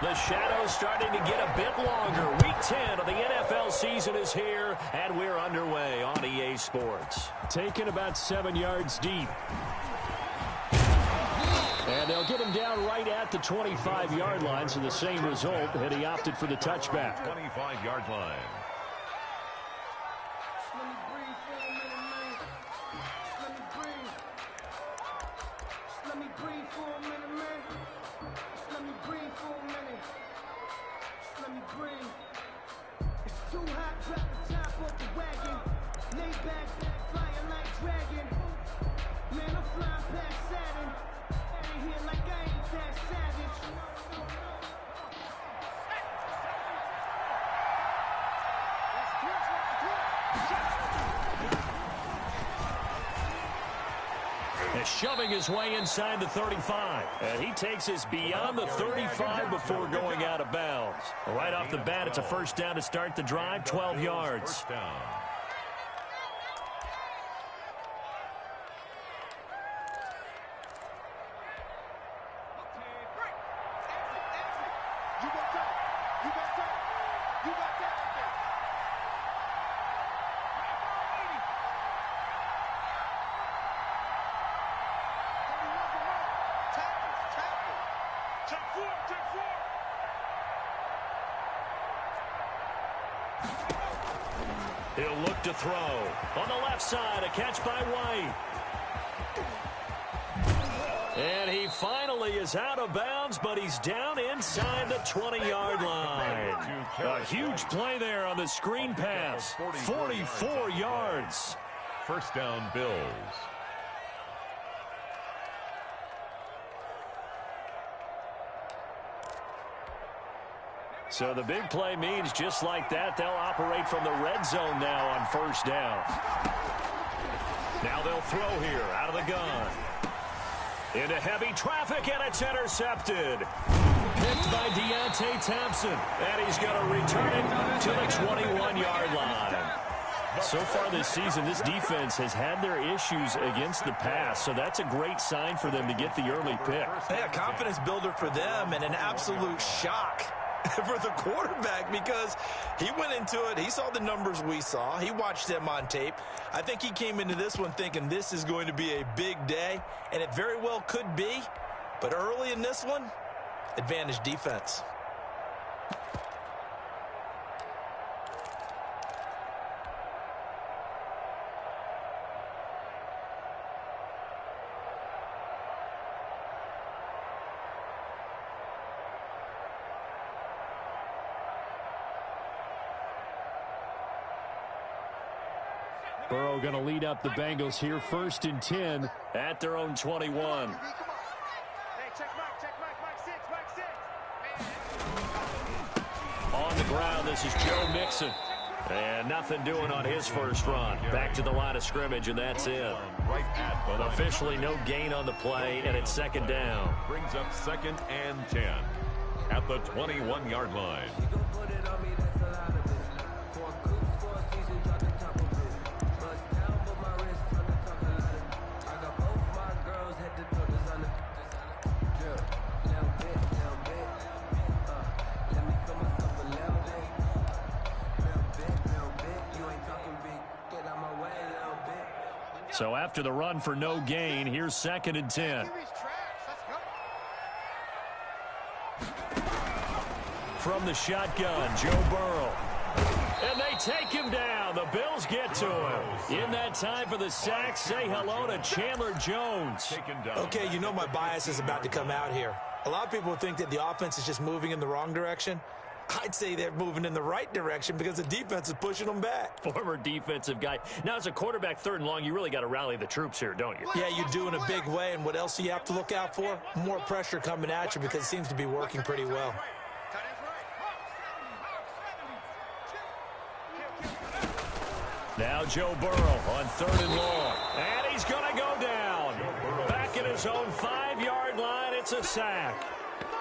The shadow's starting to get a bit longer. Week 10 of the NFL season is here, and we're underway on EA Sports. Taken about 7 yards deep. And they'll get him down right at the 25-yard line, so the same result, and he opted for the touchback. 25-yard line. Shoving his way inside the 35. And he takes us beyond the 35 before going out of bounds. Right off the bat, it's a first down to start the drive, 12 yards. First down. He'll look to throw. On the left side, a catch by White. And he finally is out of bounds, but he's down inside the 20-yard line. A huge play there on the screen pass. 44 yards. First down, Bills. So the big play means just like that, they'll operate from the red zone now on first down. Now they'll throw here out of the gun. Into heavy traffic, and it's intercepted. Picked by Deontay Thompson, and he's going to return it to the 21-yard line. So far this season, this defense has had their issues against the pass, so that's a great sign for them to get the early pick. Yeah, confidence builder for them and an absolute shock for the quarterback because he went into it. He saw the numbers we saw. He watched them on tape. I think he came into this one thinking this is going to be a big day, and it very well could be. But early in this one, advantage defense. Burrow going to lead up the Bengals here, 1st and 10 at their own 21. On the ground, this is Joe Mixon. And nothing doing on his first run. Back to the line of scrimmage, and that's it. But officially no gain on the play, and it's second down. Brings up 2nd and 10 at the 21-yard line. So after the run for no gain, here's 2nd and 10. From the shotgun, Joe Burrow. And they take him down. The Bills get to him. In that time for the sack, say hello to Chandler Jones. Okay, you know my bias is about to come out here. A lot of people think that the offense is just moving in the wrong direction. I'd say they're moving in the right direction because the defense is pushing them back. Former defensive guy. Now, as a quarterback, 3rd and long, you really got to rally the troops here, don't you? Yeah, you do in a big way. And what else do you have to look out for? More pressure coming at you because it seems to be working pretty well. Now Joe Burrow on 3rd and long. And he's going to go down. Back at his own 5-yard line. It's a sack.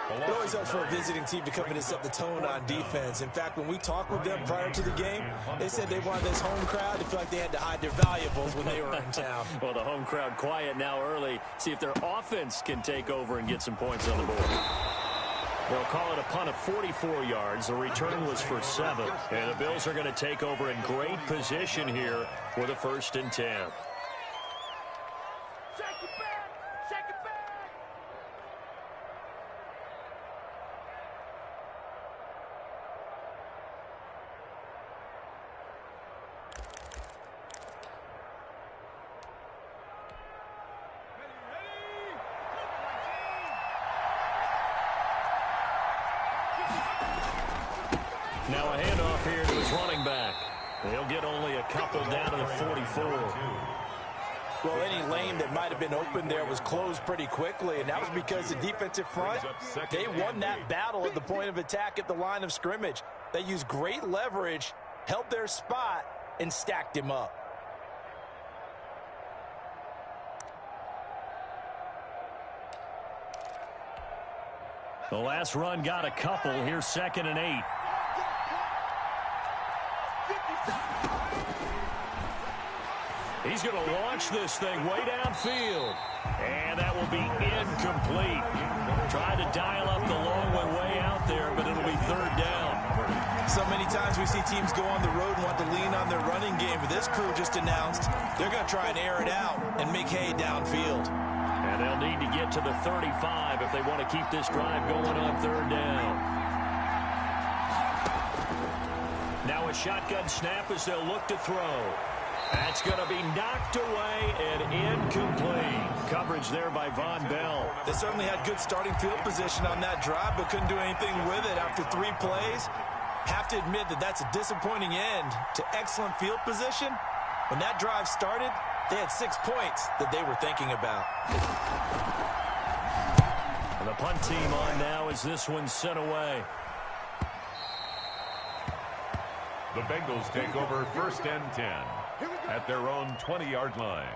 It always helps for a visiting team to come in and set the tone on defense. In fact, when we talked with them prior to the game, they said they wanted this home crowd to feel like they had to hide their valuables when they were in town. Well, the home crowd quiet now early. See if their offense can take over and get some points on the board. They'll call it a punt of 44 yards. The return was for 7. And the Bills are going to take over in great position here with a 1st and 10. Now a handoff here to his running back. They'll get only a couple down to the 44. Well, any lane that might have been open there was closed pretty quickly, and that was because the defensive front, they won that battle at the point of attack at the line of scrimmage. They used great leverage, held their spot, and stacked him up. The last run got a couple. Here's 2nd and 8. He's going to launch this thing way downfield. And that will be incomplete. Tried to dial up the long way out there, but it'll be 3rd down. So many times we see teams go on the road and want to lean on their running game, but this crew just announced they're going to try and air it out and make hay downfield. And they'll need to get to the 35 if they want to keep this drive going on 3rd down. Now a shotgun snap as they'll look to throw. That's going to be knocked away and incomplete. Coverage there by Von Bell. They certainly had good starting field position on that drive, but couldn't do anything with it after 3 plays. Have to admit that that's a disappointing end to excellent field position. When that drive started, they had 6 points that they were thinking about. And the punt team on now as this one's sent away. The Bengals take over 1st and 10 at their own 20-yard line.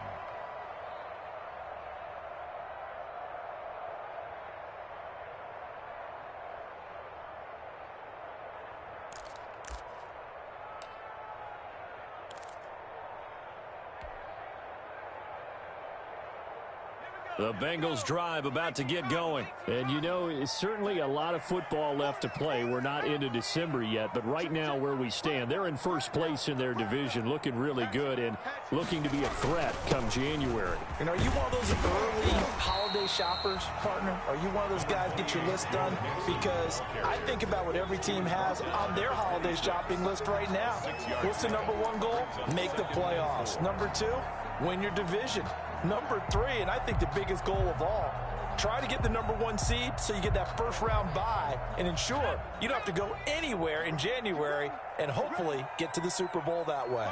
The Bengals drive about to get going. And, you know, it's certainly a lot of football left to play. We're not into December yet, but right now where we stand, they're in 1st place in their division, looking really good and looking to be a threat come January. And are you one of those early holiday shoppers, partner? Are you one of those guys get your list done? Because I think about what every team has on their holiday shopping list right now. What's the #1 goal? Make the playoffs. #2, win your division. #3, and I think the biggest goal of all, try to get the #1 seed so you get that 1st round bye and ensure you don't have to go anywhere in January and hopefully get to the Super Bowl that way.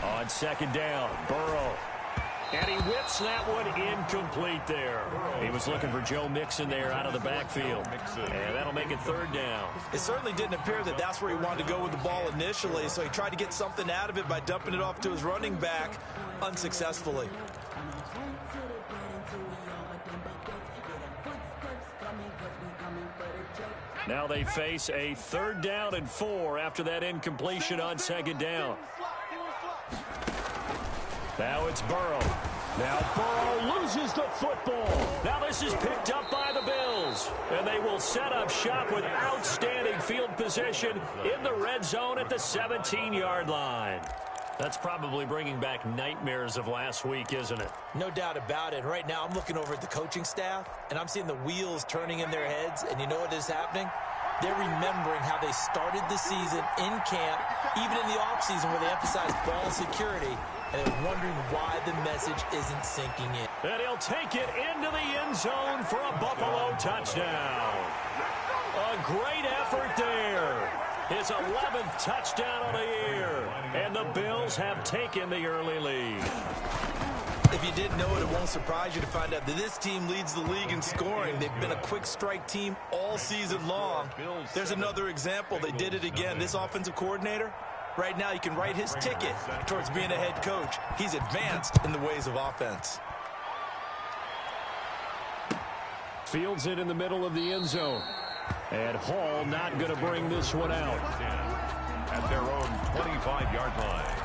On 2nd down, Burrow. And he whips that one incomplete there. He was looking for Joe Mixon there out of the backfield. And that'll make it 3rd down. It certainly didn't appear that that's where he wanted to go with the ball initially, so he tried to get something out of it by dumping it off to his running back unsuccessfully. Now they face a 3rd down and 4 after that incompletion on 2nd down. Now it's Burrow. Now Burrow loses the football. Now this is picked up by the Bills. And they will set up shop with outstanding field position in the red zone at the 17-yard line. That's probably bringing back nightmares of last week, isn't it? No doubt about it. Right now I'm looking over at the coaching staff, and I'm seeing the wheels turning in their heads, and you know what is happening? They're remembering how they started the season in camp, even in the offseason where they emphasized ball security, and they're wondering why the message isn't sinking in. And he'll take it into the end zone for a Buffalo touchdown. A great effort there. His 11th touchdown of the year. And the Bills have taken the early lead. If you didn't know it, it won't surprise you to find out that this team leads the league in scoring. They've been a quick strike team all season long. There's another example. They did it again. This offensive coordinator, right now, you can write his ticket towards being a head coach. He's advanced in the ways of offense. Fields it in the middle of the end zone. And Hall not going to bring this one out. At their own 25-yard line.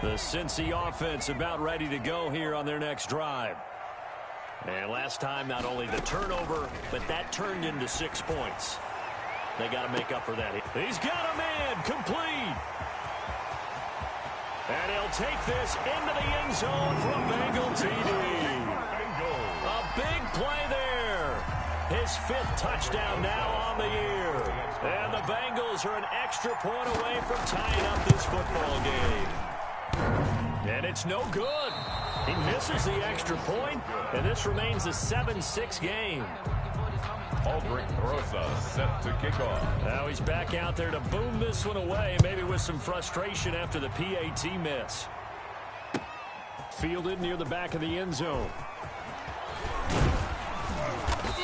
The Cincy offense about ready to go here on their next drive. And last time, not only the turnover, but that turned into 6 points. They got to make up for that. He's got a man complete. And he'll take this into the end zone for a Bengal TD. A big play there. His 5th touchdown now on the year. And the Bengals are an extra point away from tying up this football game. And it's no good. He misses the extra point, and this remains a 7-6 game. Aldrich Rosa set to kick off. Now he's back out there to boom this one away, maybe with some frustration after the PAT miss. Fielded near the back of the end zone.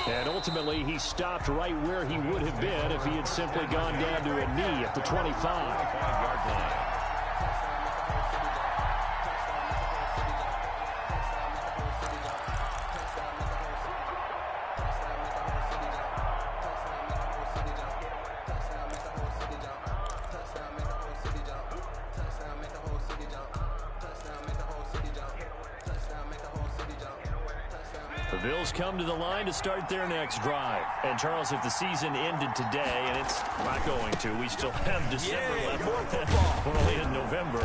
And ultimately, he stopped right where he would have been if he had simply gone down to a knee at the 25-yard line. The Bills come to the line to start their next drive. And, Charles, if the season ended today, and it's not going to, we still have December left. We're only in November.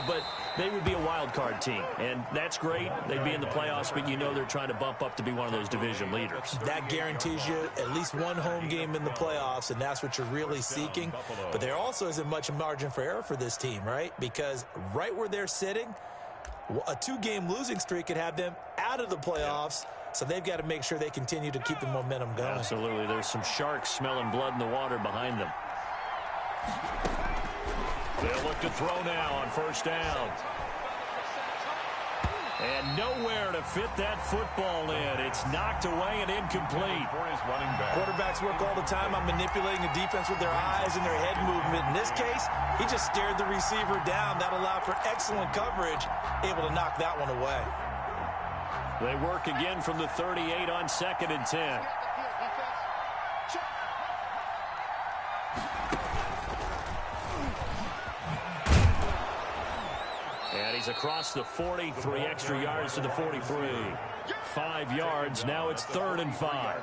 But they would be a wild card team. And that's great. They'd be in the playoffs, but you know they're trying to bump up to be one of those division leaders. That guarantees you at least one home game in the playoffs, and that's what you're really seeking. But there also isn't much margin for error for this team, right? Because right where they're sitting, a 2-game losing streak could have them out of the playoffs. So they've got to make sure they continue to keep the momentum going. Absolutely. There's some sharks smelling blood in the water behind them. They'll look to throw now on first down. And nowhere to fit that football in. It's knocked away and incomplete. Quarterbacks work all the time on manipulating the defense with their eyes and their head movement. In this case, he just stared the receiver down. That allowed for excellent coverage, able to knock that one away. They work again from the 38 on 2nd and 10. And he's across the 40, 3 extra yards to the 43. 5 yards, now it's 3rd and 5.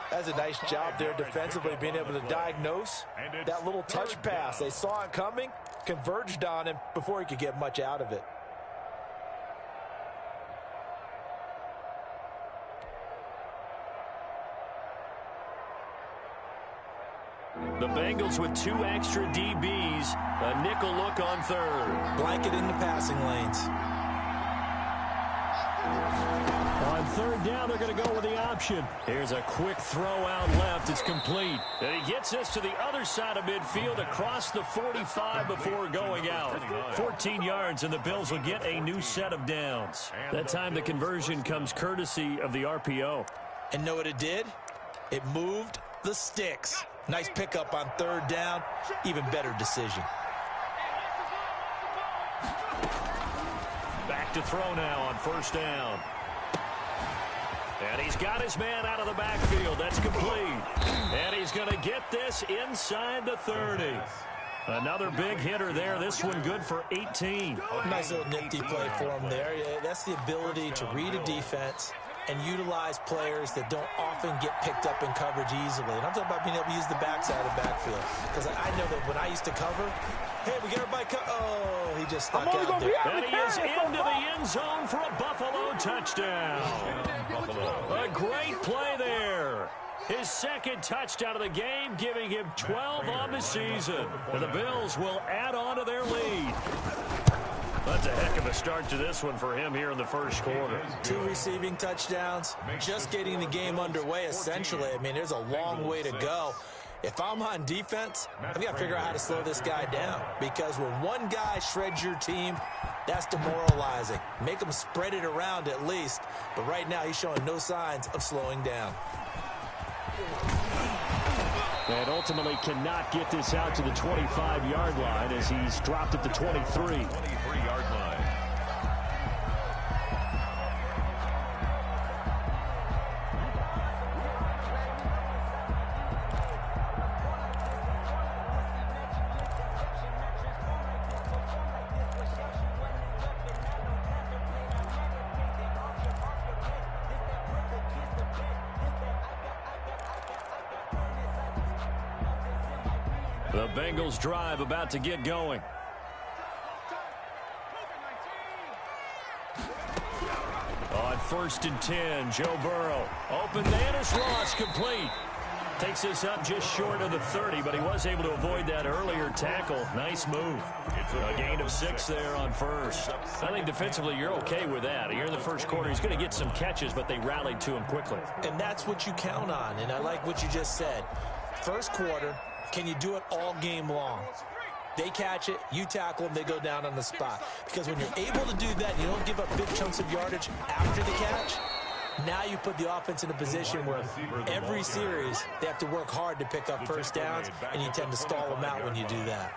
That's a nice job there defensively, being able to diagnose that little touch pass. They saw it coming, converged on him before he could get much out of it. The Bengals with 2 extra DBs. A nickel look on 3rd. Blanket in the passing lanes. On 3rd down, they're going to go with the option. Here's a quick throw out left. It's complete. And he gets us to the other side of midfield across the 45 before going out. 14 yards, and the Bills will get a new set of downs. That time the conversion comes courtesy of the RPO. And know what it did? It moved the sticks. Nice pickup on 3rd down. Even better decision. Back to throw now on first down. And he's got his man out of the backfield. That's complete. And he's going to get this inside the 30. Another big hitter there. This one good for 18. Nice little nifty play for him there. Yeah, that's the ability to read a defense and utilize players that don't often get picked up in coverage easily. And I'm talking about being able to use the backside of the backfield. Because I know that when I used to cover, hey, we get everybody oh, he just stuck out there. And he is into the end zone for a Buffalo touchdown. A great play there. His 2nd touchdown of the game, giving him 12 on the season. And the Bills will add on to their lead. That's a heck of a start to this one for him here in the first quarter. 2 receiving touchdowns, just getting the game underway, essentially. I mean, there's a long way to go. If I'm on defense, I've got to figure out how to slow this guy down. Because when one guy shreds your team, that's demoralizing. Make him spread it around at least. But right now, he's showing no signs of slowing down. And ultimately cannot get this out to the 25-yard line as he's dropped at the 23. 23-yard line. The Bengals drive about to get going. On 1st and 10, Joe Burrow. Open man is lost, complete. Takes this up just short of the 30, but he was able to avoid that earlier tackle. Nice move. A gain of 6 there on 1st. I think defensively you're okay with that. Here in the first quarter, he's going to get some catches, but they rallied to him quickly. And that's what you count on, and I like what you just said. First quarter, can you do it all game long? They catch it, you tackle them, they go down on the spot. Because when you're able to do that and you don't give up big chunks of yardage after the catch, now you put the offense in a position where every series they have to work hard to pick up first downs, and you tend to stall them out when you do that.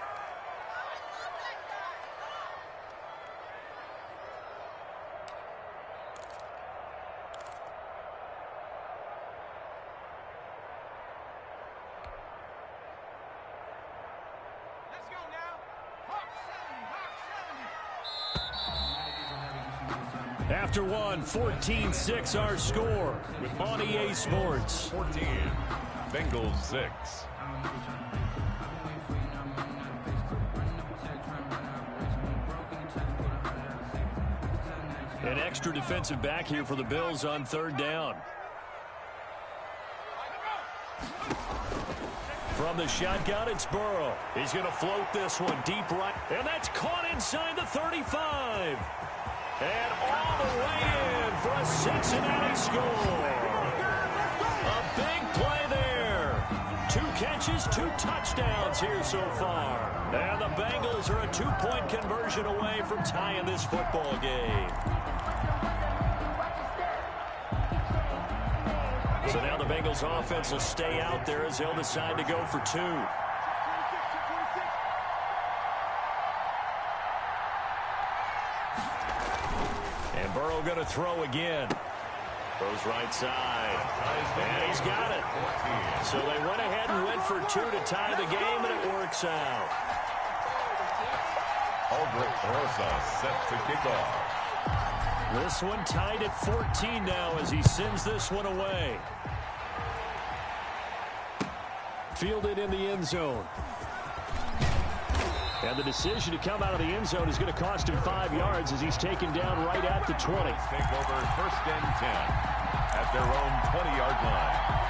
After one, 14-6 our score on EA Sports. 14, Bengals 6. An extra defensive back here for the Bills on 3rd down. From the shotgun, it's Burrow. He's going to float this one deep right, and that's caught inside the 35. And all the way in for a Cincinnati score. A big play there. 2 catches, 2 touchdowns here so far. And the Bengals are a 2-point conversion away from tying this football game. So now the Bengals offense will stay out there as they'll decide to go for 2. Burrow going to throw again. Throws right side. And he's got it. So they went ahead and went for 2 to tie the game, and it works out. Aldrich Rosa set to kick off. This one tied at 14 now as he sends this one away. Fielded in the end zone. And the decision to come out of the end zone is going to cost him 5 yards as he's taken down right at the 20. Take over 1st and 10 at their own 20-yard line.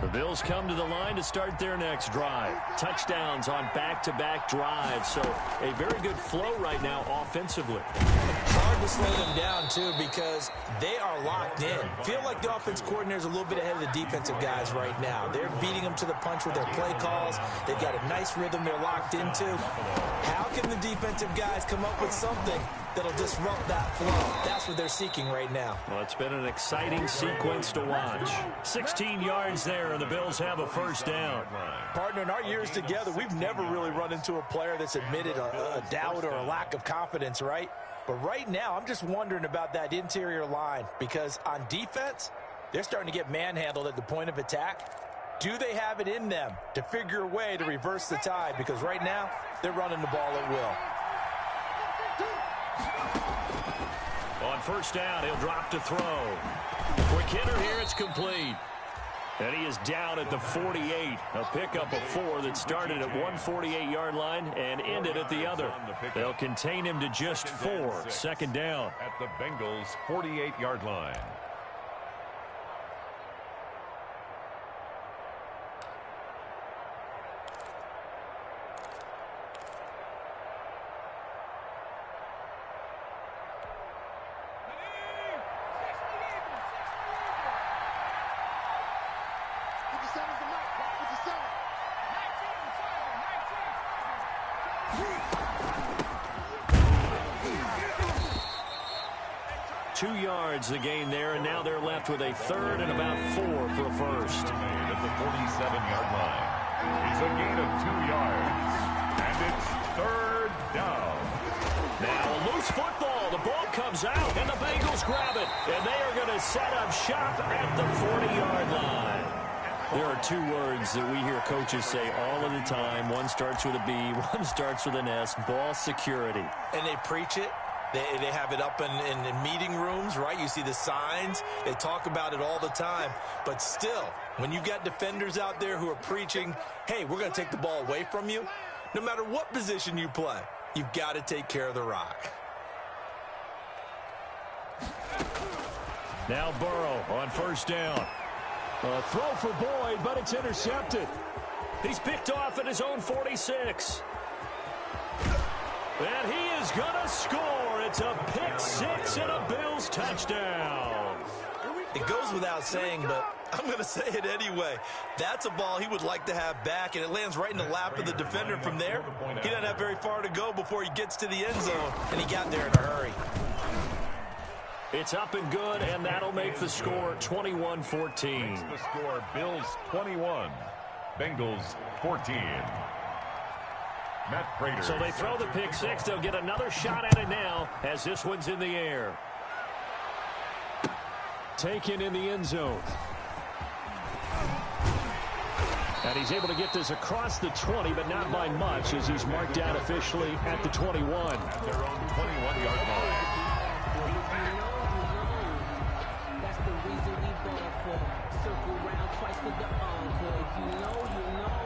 The Bills come to the line to start their next drive. Touchdowns on back-to-back drives, so a very good flow right now offensively. Hard to slow them down, too, because they are locked in. Feel like the offense coordinator is a little bit ahead of the defensive guys right now. They're beating them to the punch with their play calls. They've got a nice rhythm they're locked into. How can the defensive guys come up with something that'll disrupt that flow? That's what they're seeking right now. Well, it's been an exciting sequence to watch. 16 yards there, and the Bills have a 1st down. Partner, in our years together, we've never really run into a player that's admitted a doubt or a lack of confidence, right? But right now, I'm just wondering about that interior line, because on defense, they're starting to get manhandled at the point of attack. Do they have it in them to figure a way to reverse the tide? Because right now, they're running the ball at will. On 1st down, he'll drop to throw. Quick hitter here, it's complete. And he is down at the 48. A pickup of 4 that started at one 48-yard line and ended at the other. They'll contain him to just 4. 2nd down. At the Bengals' 48-yard line. The gain there, and now they're left with a 3rd and about 4 for a 1st. At the 47-yard line. It's a gain of 2 yards. And it's 3rd down. Now a loose football. The ball comes out, and the Bengals grab it. And they are going to set up shop at the 40-yard line. There are two words that we hear coaches say all of the time. One starts with a B, one starts with an S, ball security. And they preach it. They have it up in meeting rooms, right? You see the signs. They talk about it all the time. But still, when you got defenders out there who are preaching, hey, we're going to take the ball away from you, no matter what position you play, you've got to take care of the rock. Now Burrow on first down. A throw for Boyd, but it's intercepted. He's picked off at his own 46. And he is going to score. It's a pick six and a Bills touchdown. It goes without saying, but I'm going to say it anyway. That's a ball he would like to have back, and it lands right in the lap of the defender. From there, he doesn't have very far to go before he gets to the end zone, and he got there in a hurry. It's up and good, and that'll make the score 21-14. Makes the score Bills 21, Bengals 14. Matt Prater. So they throw the pick six. They'll get another shot at it now as this one's in the air. Taken in the end zone. And he's able to get this across the 20, but not by much, as he's marked down officially at the 21. At their own 21-yard line. That's the reason we ball for. Circle round twice for the encore. If you know, you know.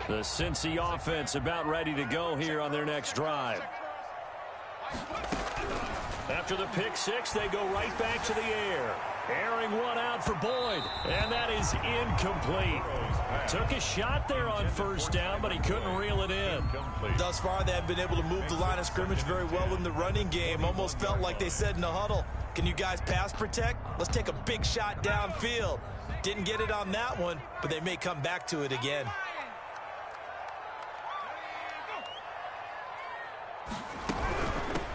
The Cincy offense about ready to go here on their next drive. After the pick six, they go right back to the air. Airing one out for Boyd, and that is incomplete. Took a shot there on first down, but he couldn't reel it in. Thus far, they have been able to move the line of scrimmage very well in the running game. Almost felt like they said in the huddle, can you guys pass protect? Let's take a big shot downfield. Didn't get it on that one, but they may come back to it again.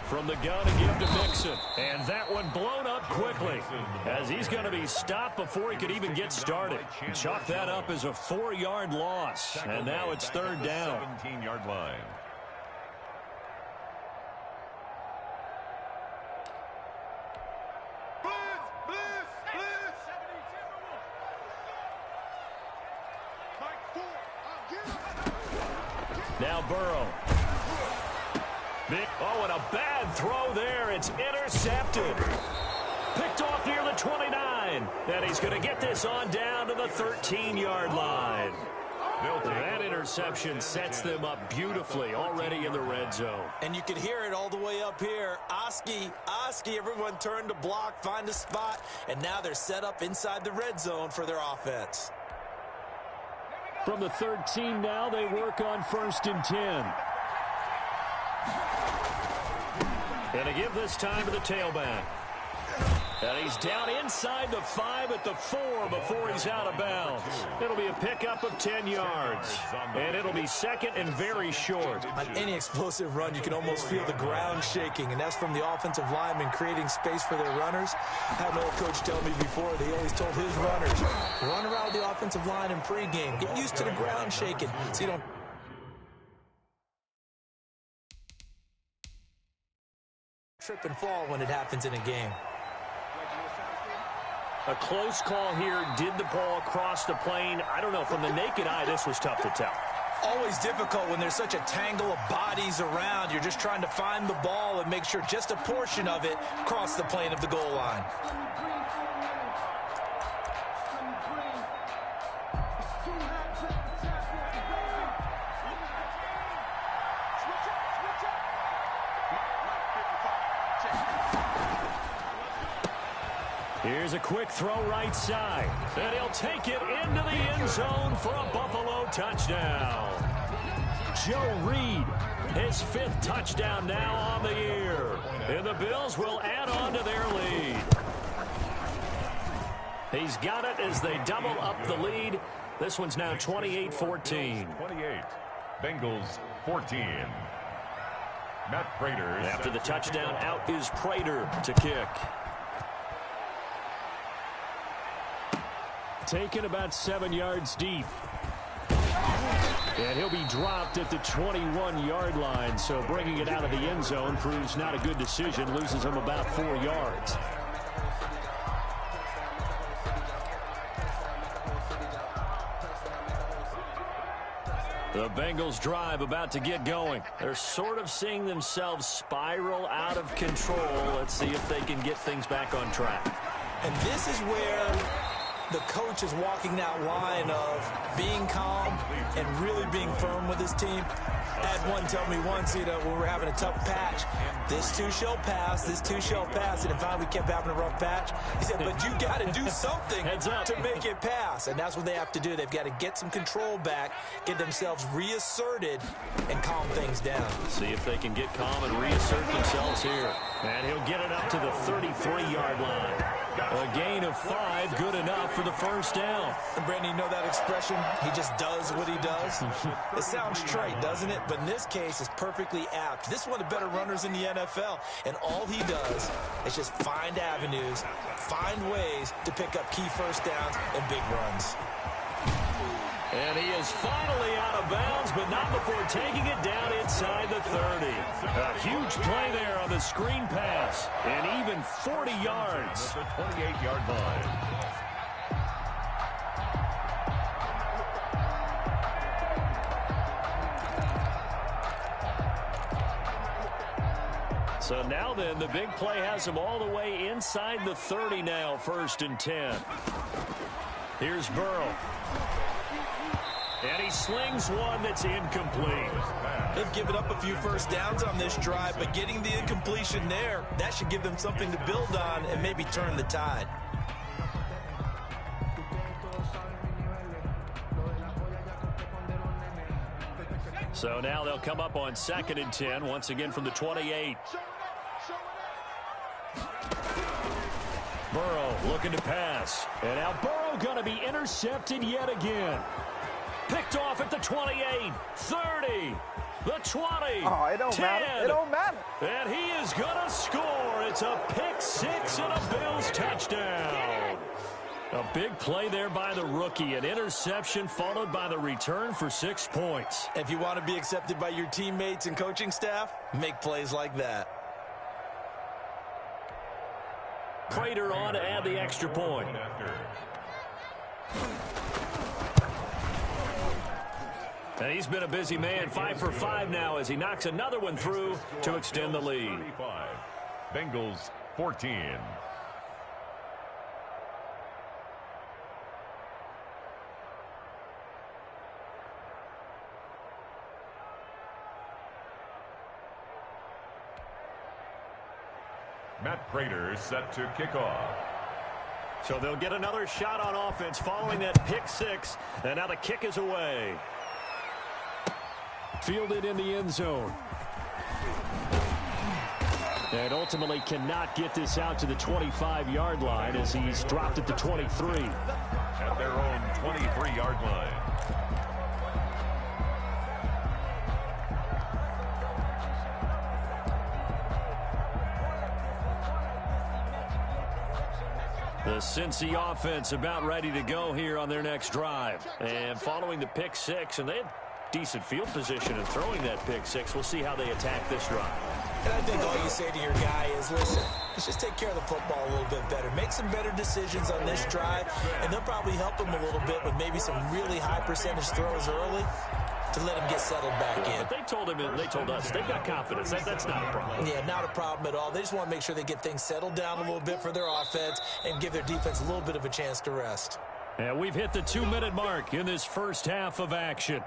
From the gun to give to Mixon. And that one blown up quickly as he's going to be stopped before he could even get started. Chalk that up as a 4-yard loss. And now it's third down. 17-yard line. Now Burrow. Oh, and a bad throw there. It's intercepted. Picked off near the 29. And he's going to get this on down to the 13-yard line. That interception sets them up beautifully already in the red zone. And you can hear it all the way up here. Oski, everyone turned to block, find a spot, and now they're set up inside the red zone for their offense. From the 13 now, they work on first and 10. And to give this time to the tailback. And he's down inside the 5 at the 4 before he's out of bounds. It'll be a pickup of 10 yards. And it'll be second and very short. On any explosive run, you can almost feel the ground shaking, and that's from the offensive linemen creating space for their runners. I had an old coach tell me before, they always told his runners, run around the offensive line in pregame. Get used to the ground shaking so you don't trip and fall when it happens in a game. A close call here. Did the ball cross the plane? I don't know. From the naked eye, this was tough to tell. Always difficult when there's such a tangle of bodies around. You're just trying to find the ball and make sure just a portion of it crossed the plane of the goal line. Here's a quick throw right side. And he'll take it into the end zone for a Buffalo touchdown. Joe Reed, his 5th touchdown now on the year. And the Bills will add on to their lead. He's got it as they double up the lead. This one's now 28-14. 28. Bengals 14. Matt Prater. After the touchdown, out is Prater to kick. Taken about 7 yards deep. And he'll be dropped at the 21-yard line. So bringing it out of the end zone proves not a good decision. Loses him about 4 yards. The Bengals drive about to get going. They're sort of seeing themselves spiral out of control. Let's see if they can get things back on track. And this is where the coach is walking that line of being calm and really being firm with his team. I had one tell me once, when we were having a tough patch, this too shall pass, this too shall pass. And finally we kept having a rough patch. He said, but you got to do something to make it pass. And that's what they have to do. They've got to get some control back, get themselves reasserted, and calm things down. See if they can get calm and reassert themselves here. And he'll get it up to the 33-yard line. A gain of 5, good enough for the first down. And Brandon, you know that expression? He just does what he does. It sounds trite, doesn't it? But in this case, it's perfectly apt. This is one of the better runners in the NFL. And all he does is just find avenues, find ways to pick up key first downs and big runs. And he is finally out of bounds, but not before taking it down inside the 30. A huge play there on the screen pass, and even 40 yards. At the 28-yard line. So now then, the big play has him all the way inside the 30 now, 1st and 10. Here's Burrow. And he slings one that's incomplete. They've given up a few first downs on this drive, but getting the incompletion there, that should give them something to build on and maybe turn the tide. So now they'll come up on 2nd and 10, once again from the 28. Burrow looking to pass. And now Burrow going to be intercepted yet again. Picked off at the 28, 30, the 20, Oh, it don't 10, matter. It don't matter. And he is going to score. It's a pick 6 and a Bills touchdown. A big play there by the rookie. An interception followed by the return for 6 points. If you want to be accepted by your teammates and coaching staff, make plays like that. Prater on to add the extra point. And he's been a busy man, 5 for 5 now as he knocks another one through to extend the lead. 35. Bengals 14. Matt Prater set to kick off. So they'll get another shot on offense following that pick 6. And now the kick is away. Fielded in the end zone. And ultimately cannot get this out to the 25-yard line as he's dropped at the 23. At their own 23-yard line. The Cincy offense about ready to go here on their next drive. And following the pick 6, and they had decent field position in throwing that pick 6. We'll see how they attack this drive. And I think all you say to your guy is, listen, let's just take care of the football a little bit better. Make some better decisions on this drive, and they'll probably help him a little bit with maybe some really high percentage throws early to let him get settled back in. But they told him, and they told us, they've got confidence. That's not a problem. Yeah, not a problem at all. They just want to make sure they get things settled down a little bit for their offense and give their defense a little bit of a chance to rest. And we've hit the 2-minute mark in this first half of action.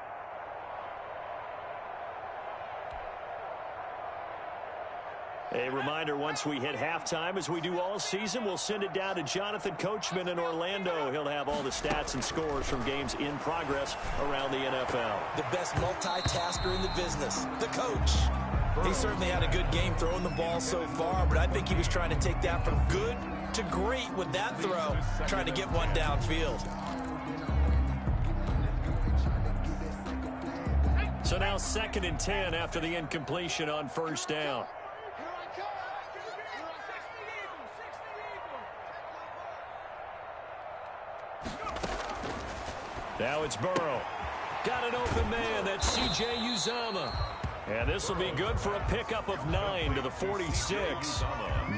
A reminder, once we hit halftime, as we do all season, we'll send it down to Jonathan Coachman in Orlando. He'll have all the stats and scores from games in progress around the NFL. The best multitasker in the business, the coach. He certainly had a good game throwing the ball so far, but I think he was trying to take that from good to great with that throw, trying to get one downfield. So now 2nd and 10 after the incompletion on first down. Now it's Burrow. Got an open man. That's C.J. Uzomah. And this will be good for a pickup of 9 to the 46.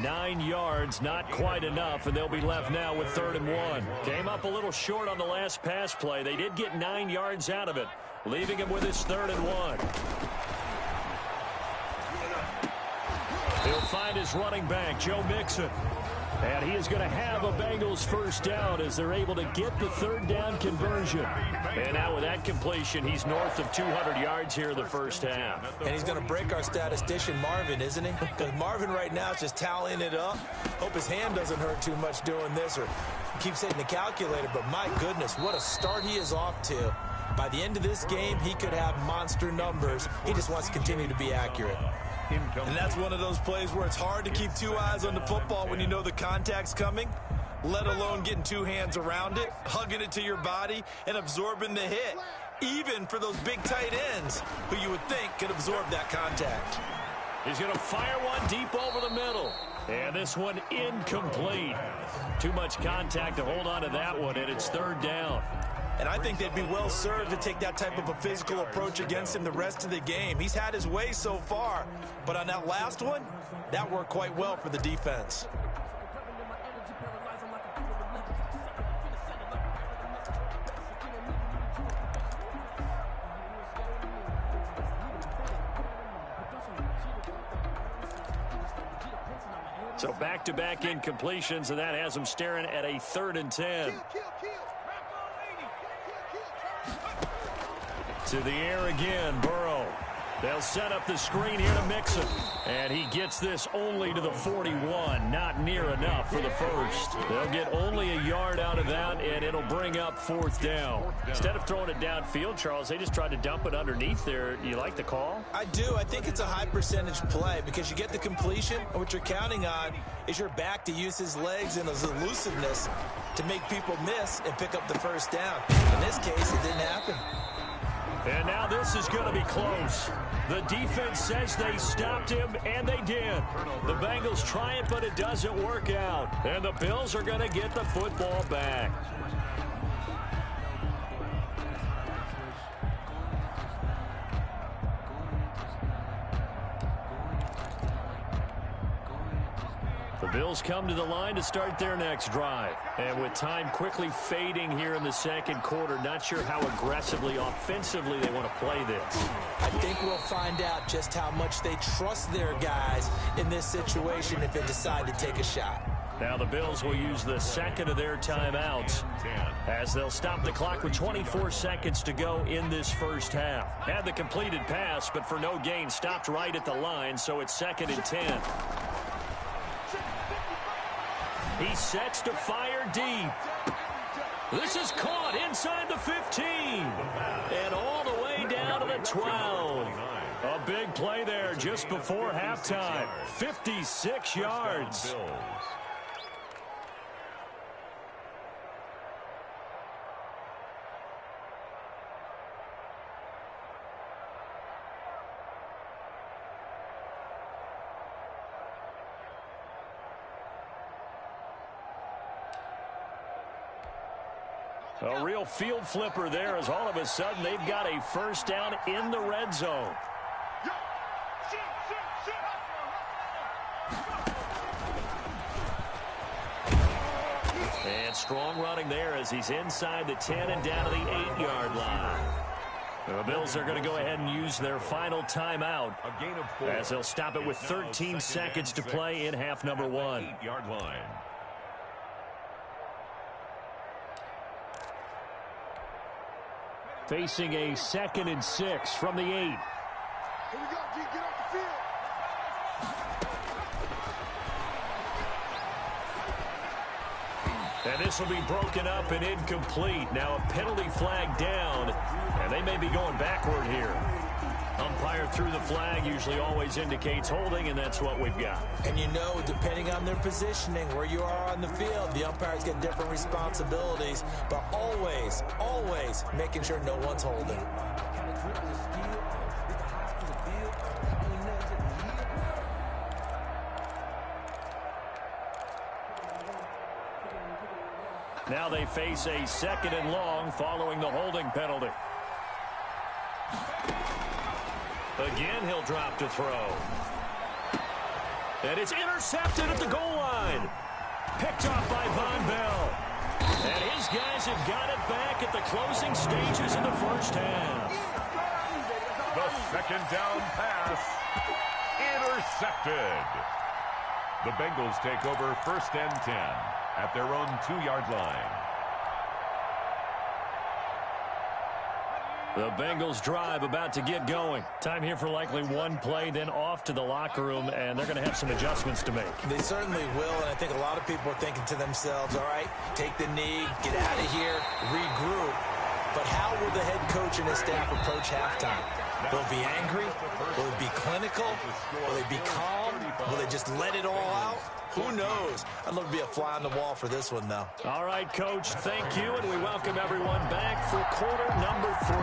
9 yards, not quite enough, and they'll be left now with 3rd and 1. Came up a little short on the last pass play. They did get 9 yards out of it, leaving him with his 3rd and 1. He'll find his running back, Joe Mixon. And he is going to have a Bengals first down as they're able to get the 3rd down conversion. And now with that completion, he's north of 200 yards here in the first half. And he's going to break our statistician, Marvin, isn't he? Because Marvin right now is just tallying it up. Hope his hand doesn't hurt too much doing this or keeps hitting the calculator. But my goodness, what a start he is off to. By the end of this game, he could have monster numbers. He just wants to continue to be accurate. And that's one of those plays where it's hard to keep 2 eyes on the football when you know the contact's coming, let alone getting 2 hands around it, hugging it to your body, and absorbing the hit, even for those big tight ends who you would think could absorb that contact. He's going to fire one deep over the middle. And this one incomplete. Too much contact to hold on to that one, and it's 3rd down. And I think they'd be well served to take that type of a physical approach against him the rest of the game. He's had his way so far, but on that last one, that worked quite well for the defense. So back-to-back incompletions, and that has them staring at a 3rd and 10. To the air again, Burrow. They'll set up the screen here to Mixon. And he gets this only to the 41. Not near enough for the first. They'll get only a yard out of that, and it'll bring up 4th down. Instead of throwing it downfield, Charles, they just tried to dump it underneath there. You like the call? I do. I think it's a high percentage play because you get the completion, and what you're counting on is your back to use his legs and his elusiveness to make people miss and pick up the first down. In this case, it didn't happen. And now this is going to be close. The defense says they stopped him, and they did. The Bengals try it, but it doesn't work out. And the Bills are going to get the football back. The Bills come to the line to start their next drive. And with time quickly fading here in the second quarter, not sure how aggressively, offensively they want to play this. I think we'll find out just how much they trust their guys in this situation if they decide to take a shot. Now the Bills will use the second of their timeouts as they'll stop the clock with 24 seconds to go in this first half. Had the completed pass, but for no gain, stopped right at the line, so it's 2nd and 10. He sets to fire deep. This is caught inside the 15. And all the way down to the 12. A big play there just before halftime. 56 yards. A real field flipper there as all of a sudden they've got a first down in the red zone. And strong running there as he's inside the 10 and down to the 8-yard line. The Bills are going to go ahead and use their final timeout as they'll stop it with 13 seconds to play in half number 1. 8-yard line. Facing a 2nd and 6 from the 8. Here we go, G. Get off the field. And this will be broken up and incomplete. Now a penalty flag down, and they may be going backward here. Umpire threw the flag, usually always indicates holding, and that's what we've got. And you know, depending on their positioning, where you are on the field, the umpires get different responsibilities, but always, always making sure no one's holding. Now they face a 2nd and long following the holding penalty. Again, he'll drop to throw. And it's intercepted at the goal line. Picked off by Von Bell. And his guys have got it back at the closing stages of the first half. The second down pass. Intercepted. The Bengals take over 1st and 10 at their own 2-yard line. The Bengals drive about to get going. Time here for likely one play, then off to the locker room, and they're going to have some adjustments to make. They certainly will, and I think a lot of people are thinking to themselves, all right, take the knee, get out of here, regroup. But how will the head coach and his staff approach halftime? Will it be angry? Will it be clinical? Will they be calm? Will they just let it all out? Who knows? I'd love to be a fly on the wall for this one, though. All right, Coach, thank you, and we welcome everyone back for quarter number 3.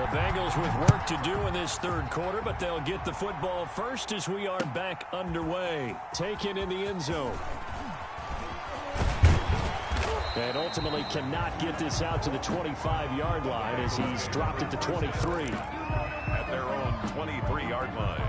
The Bengals with work to do in this third quarter, but they'll get the football first as we are back underway. Taken in the end zone. And ultimately cannot get this out to the 25-yard line as he's dropped it to 23. At their own 23-yard line.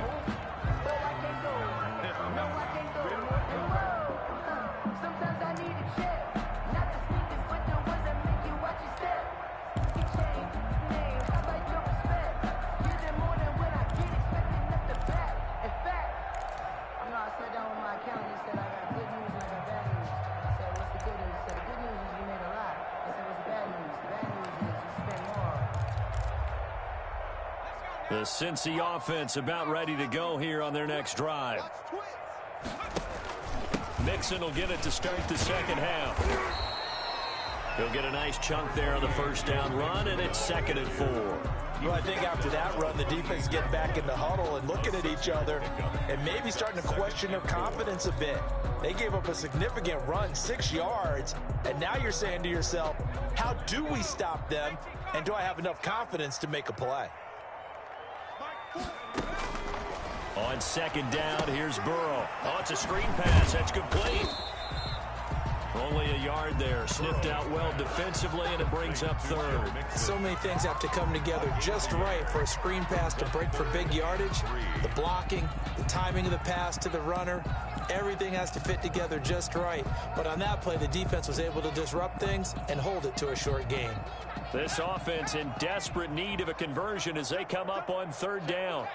The Cincy offense about ready to go here on their next drive. Mixon will get it to start the second half. He'll get a nice chunk there on the first down run, and it's 2nd and 4. Well, I think after that run, the defense get back in the huddle and looking at each other and maybe starting to question their confidence a bit. They gave up a significant run, 6 yards, and now you're saying to yourself, how do we stop them, and do I have enough confidence to make a play? On 2nd down, here's Burrow. Oh, it's a screen pass. That's complete. Only a yard there. Sniffed out well defensively, and it brings up 3rd. So many things have to come together just right for a screen pass to break for big yardage. The blocking, the timing of the pass to the runner, everything has to fit together just right. But on that play, the defense was able to disrupt things and hold it to a short gain. This offense in desperate need of a conversion as they come up on 3rd down.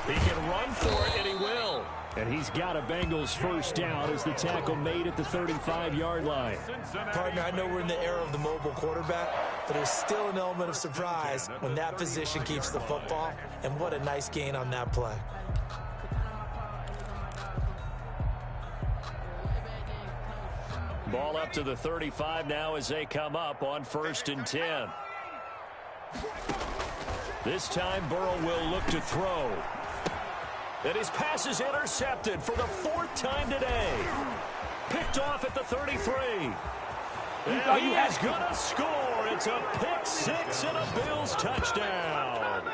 He can run for it, and he will. And he's got a Bengals first down as the tackle made at the 35-yard line. Partner, I know we're in the era of the mobile quarterback, but there's still an element of surprise when that position keeps the football, and what a nice gain on that play. Ball up to the 35 now as they come up on 1st and 10. This time, Burrow will look to throw. And his pass is intercepted for the 4th time today. Picked off at the 33. And he is going to score. It's a pick 6 and a Bills touchdown.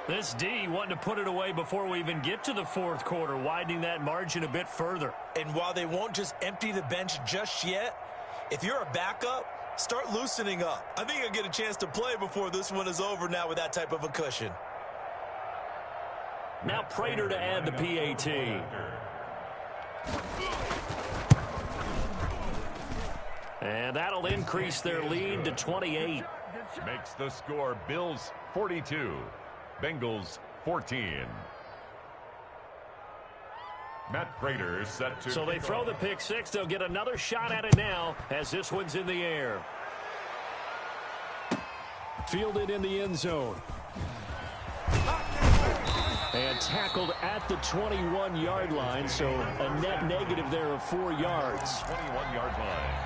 This D wanting to put it away before we even get to the 4th quarter, widening that margin a bit further. And while they won't just empty the bench just yet, if you're a backup, start loosening up. I think you'll get a chance to play before this one is over now with that type of a cushion. Now Prater to add the PAT. And that'll increase their lead to 28. Makes the score Bills 42, Bengals 14. Matt Prater set to... So they throw the pick 6. They'll get another shot at it now as this one's in the air. Fielded in the end zone. And tackled at the 21-yard line, so a net negative there of 4 yards. 21-yard line.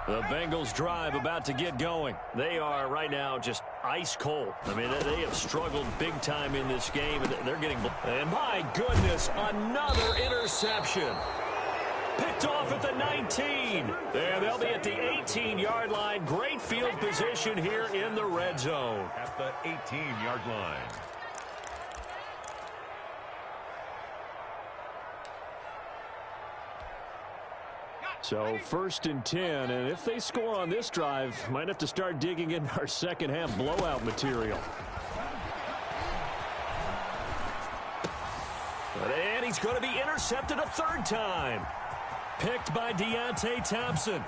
The Bengals drive about to get going. They are right now just ice cold. I mean, they have struggled big time in this game, and they're getting... And my goodness, another interception. Picked off at the 19. And they'll be at the 18-yard line. Great field position here in the red zone. At the 18-yard line. So 1st and 10, and if they score on this drive, might have to start digging into our second half blowout material. And he's going to be intercepted a 3rd time. Picked by Deontay Thompson.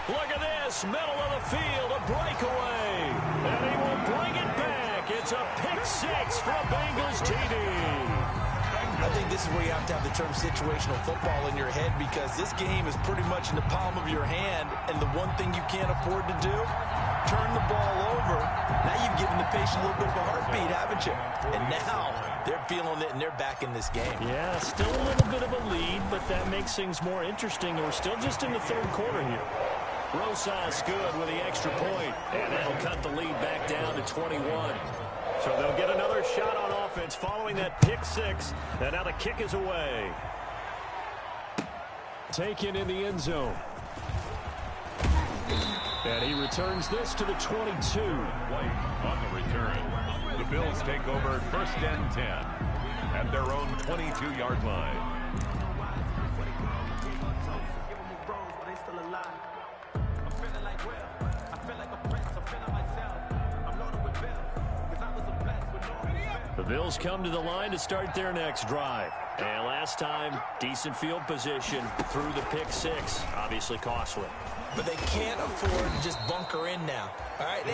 Look at this, middle of the field, a breakaway. And he will bring it back. It's a pick 6 for a Bengals TD. I think this is where you have to have the term situational football in your head, because this game is pretty much in the palm of your hand, and the one thing you can't afford to do, turn the ball over. Now you've given the patient a little bit of a heartbeat, haven't you? And now they're feeling it, and they're back in this game. Yeah, still a little bit of a lead, but that makes things more interesting. We're still just in the 3rd quarter here. Rosas good with the extra point, and that'll cut the lead back down to 21. So they'll get another shot on offense following that pick 6, and now the kick is away. Taken in the end zone. And he returns this to the 22. Play on the return. The Bills take over 1st and 10 at their own 22-yard line. The Bills come to the line to start their next drive. And last time, decent field position through the pick 6. Obviously costly. But they can't afford to just bunker in now. All right,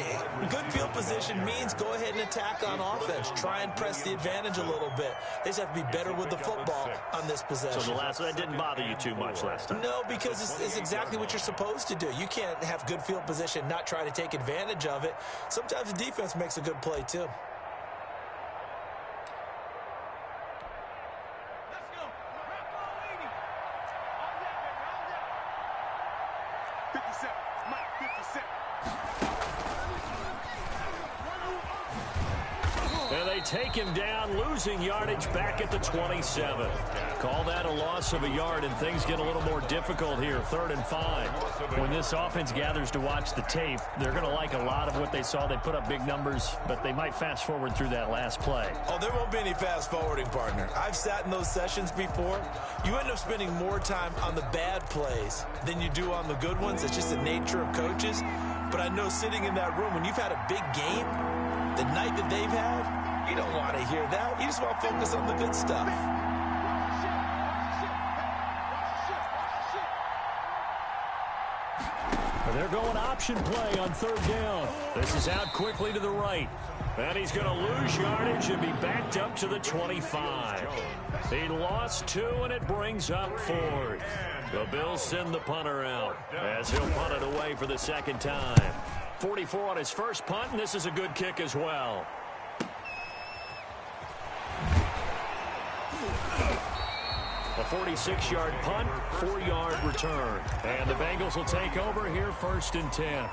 good field position means go ahead and attack on offense. Try and press the advantage a little bit. They just have to be better with the football on this possession. So that didn't bother you too much last time? No, because it's exactly what you're supposed to do. You can't have good field position, not try to take advantage of it. Sometimes the defense makes a good play too. And they take him down, losing yardage back at the 27. Call that a loss of a yard, and things get a little more difficult here. 3rd and 5. When this offense gathers to watch the tape, they're going to like a lot of what they saw. They put up big numbers, but they might fast forward through that last play. Oh, there won't be any fast forwarding, partner. I've sat in those sessions before. You end up spending more time on the bad plays than you do on the good ones. It's just the nature of coaches. But I know sitting in that room, when you've had a big game, the night that they've had, you don't want to hear that. You just want to focus on the good stuff. They're going option play on 3rd down. This is out quickly to the right. And he's going to lose yardage and be backed up to the 25. He lost 2, and it brings up 4th. The Bills send the punter out as he'll punt it away for the 2nd time. 44 on his first punt, and this is a good kick as well. A 46-yard punt, 4-yard return. And the Bengals will take over here 1st and 10.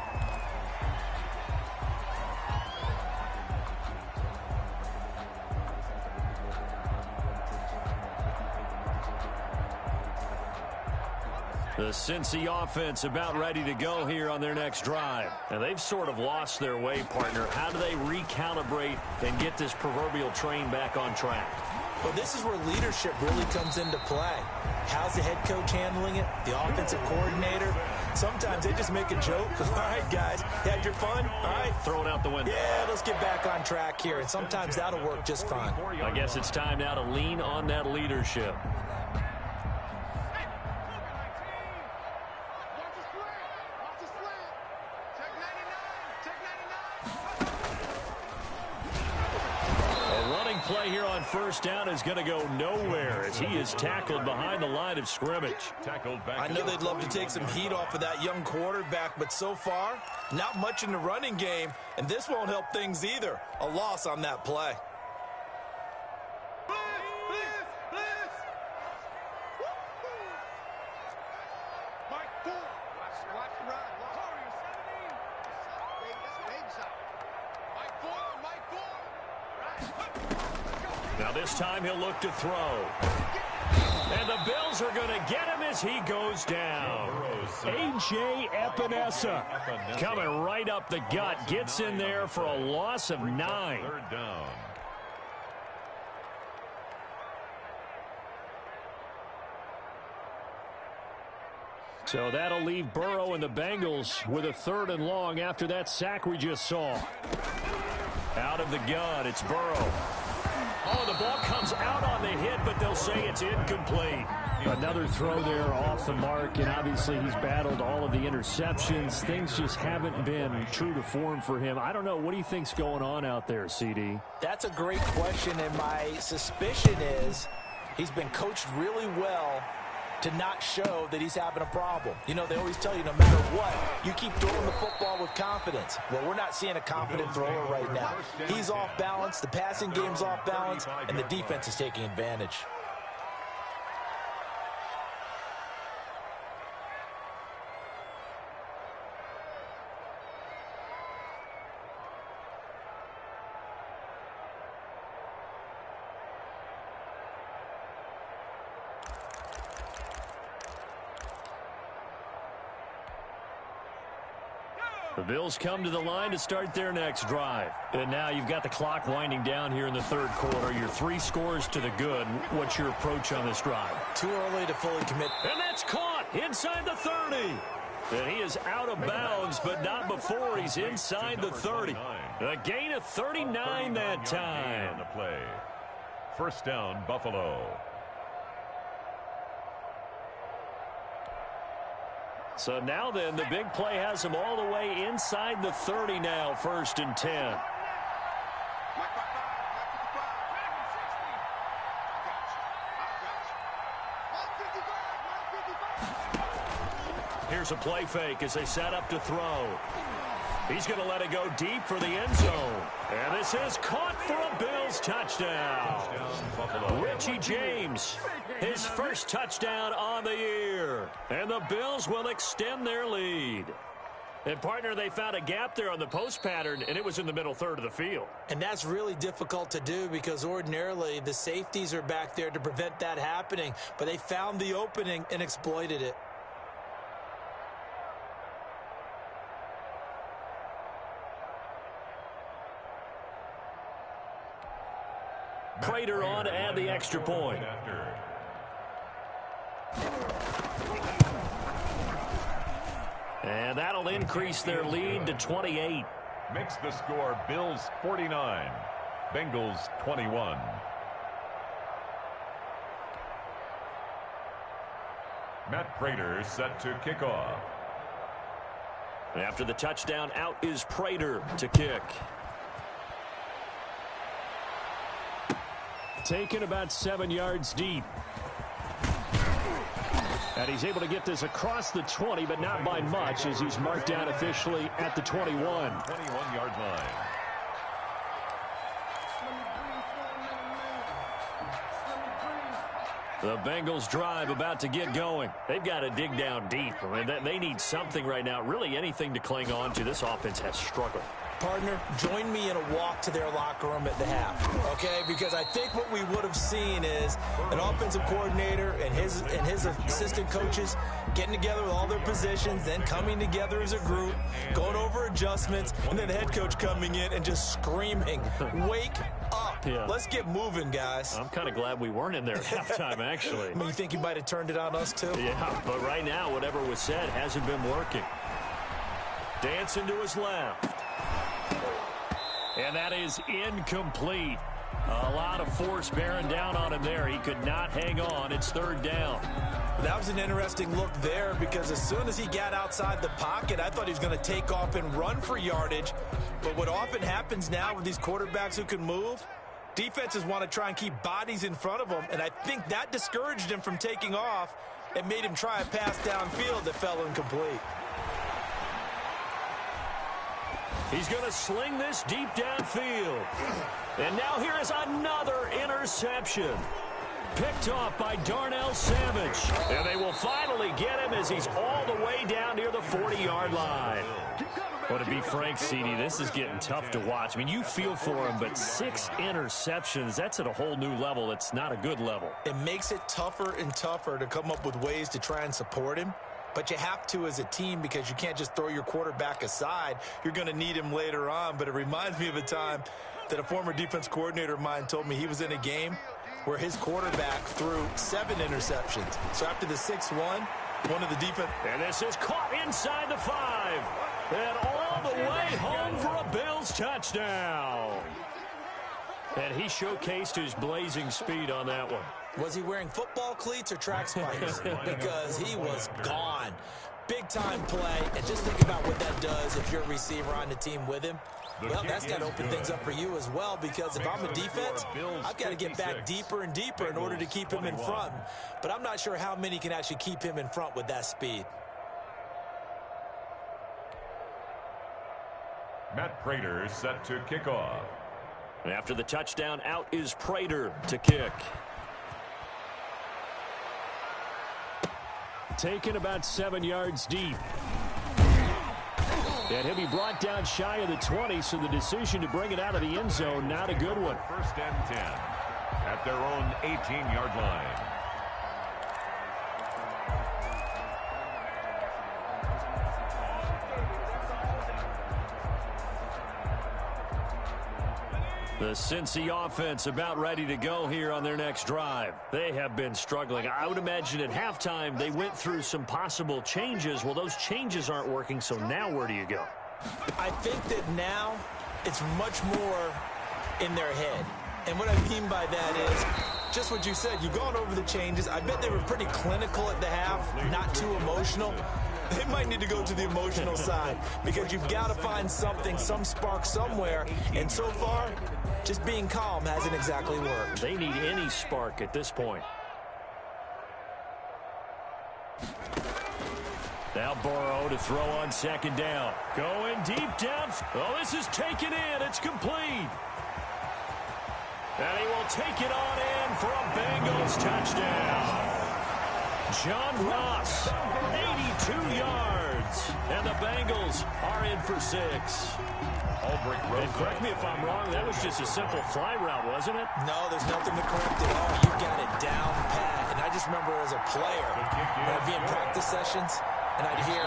The Cincy offense about ready to go here on their next drive. And they've sort of lost their way, partner. How do they recalibrate and get this proverbial train back on track? Well, this is where leadership really comes into play. How's the head coach handling it? The offensive coordinator? Sometimes they just make a joke. All right, guys, had your fun? All right. Throw it out the window. Yeah, let's get back on track here. And sometimes that'll work just fine. I guess it's time now to lean on that leadership. Play here on 1st down is going to go nowhere as he is tackled behind the line of scrimmage. I know they'd love to take some heat off of that young quarterback, but so far, not much in the running game, and this won't help things either. A loss on that play. Now this time he'll look to throw. And the Bills are going to get him as he goes down. A.J. Epinesa coming right up the gut. Gets in there for a loss of 9. Third down. So that'll leave Burrow and the Bengals with a 3rd and long after that sack we just saw. Out of the gun, it's Burrow. Oh, the ball comes out on the hit, but they'll say it's incomplete. Another throw there off the mark, and obviously he's battled all of the interceptions. Things just haven't been true to form for him. I don't know. What do you think's going on out there, CD? That's a great question, and my suspicion is he's been coached really well to not show that he's having a problem. You know, they always tell you no matter what, you keep throwing the football with confidence. Well, we're not seeing a confident thrower right now. He's off balance, the passing game's off balance, and the defense is taking advantage. The Bills come to the line to start their next drive. And now you've got the clock winding down here in the 3rd quarter. Your 3 scores to the good. What's your approach on this drive? Too early to fully commit. And that's caught inside the 30. And he is out of bounds, but not before he's inside the 30. A gain of 39 that time. On the play. First down, Buffalo. So now then, the big play has him all the way inside the 30 now, 1st and 10. Here's a play fake as they set up to throw. He's going to let it go deep for the end zone. And this is caught for a Bills touchdown. Richie James, his first touchdown on the year. And the Bills will extend their lead. And, partner, they found a gap there on the post pattern, and it was in the middle 3rd of the field. And that's really difficult to do because ordinarily the safeties are back there to prevent that happening. But they found the opening and exploited it. Prater on to add the extra point. And that'll increase their lead to 28. Makes the score Bills 49, Bengals 21. Matt Prater set to kick off. After the touchdown, out is Prater to kick. Taken about 7 yards deep. And he's able to get this across the 20, but not by much, as he's marked down officially at the 21. 21-yard line. The Bengals drive about to get going. They've got to dig down deep. I mean, they need something right now, really anything to cling on to. This offense has struggled. Partner, join me in a walk to their locker room at the half, okay? Because I think what we would have seen is an offensive coordinator and his assistant coaches getting together with all their positions, then coming together as a group, going over adjustments, and then the head coach coming in and just screaming, wake up. Yeah. Let's get moving, guys. I'm kind of glad we weren't in there at halftime, actually. I mean, you think you might have turned it on us, too? Yeah, but right now, whatever was said hasn't been working. Dancing to his left. And that is incomplete. A lot of force bearing down on him there. He could not hang on. It's 3rd down. That was an interesting look there because as soon as he got outside the pocket, I thought he was going to take off and run for yardage. But what often happens now with these quarterbacks who can move, defenses want to try and keep bodies in front of them. And I think that discouraged him from taking off and made him try a pass downfield that fell incomplete. He's going to sling this deep downfield. And now here is another interception. Picked off by Darnell Savage. And they will finally get him as he's all the way down near the 40-yard line. Well, to be frank, CD, this is getting tough to watch. I mean, you feel for him, but 6 interceptions, that's at a whole new level. It's not a good level. It makes it tougher and tougher to come up with ways to try and support him. But you have to as a team because you can't just throw your quarterback aside. You're going to need him later on. But it reminds me of a time that a former defense coordinator of mine told me he was in a game where his quarterback threw 7 interceptions. So after the 6-1, one of the defense... And this is caught inside the 5. And all the way home for a Bills touchdown. And he showcased his blazing speed on that one. Was he wearing football cleats or track spikes? Because he was gone. Big-time play. And just think about what that does if you're a receiver on the team with him. Well, that's got to open things up for you as well, because if I'm a defense, I've got to get back deeper and deeper in order to keep him in front. But I'm not sure how many can actually keep him in front with that speed. Matt Prater set to kick off. After the touchdown, out is Prater to kick. Taken about 7 yards deep. And he'll be brought down shy of the 20, so the decision to bring it out of the end zone, not a good one. First and 10 at their own 18-yard line. The Cincy offense about ready to go here on their next drive. They have been struggling. I would imagine at halftime they went through some possible changes. Well, those changes aren't working, so now where do you go? I think that now it's much more in their head. And what I mean by that is just what you said. You've gone over the changes. I bet they were pretty clinical at the half, not too emotional. They might need to go to the emotional side because you've got to find something, some spark somewhere. And so far, just being calm hasn't exactly worked. They need any spark at this point. Now Burrow to throw on second down. Going deep down. Oh, this is taken in. It's complete. And he will take it on in for a Bengals touchdown. John Ross, 82 yards. And the Bengals are in for 6. And correct me if I'm wrong, that was just a simple fly route, wasn't it? No, there's nothing to correct at all. You got it down pat. And I just remember as a player, when I'd be in practice sessions, and I'd hear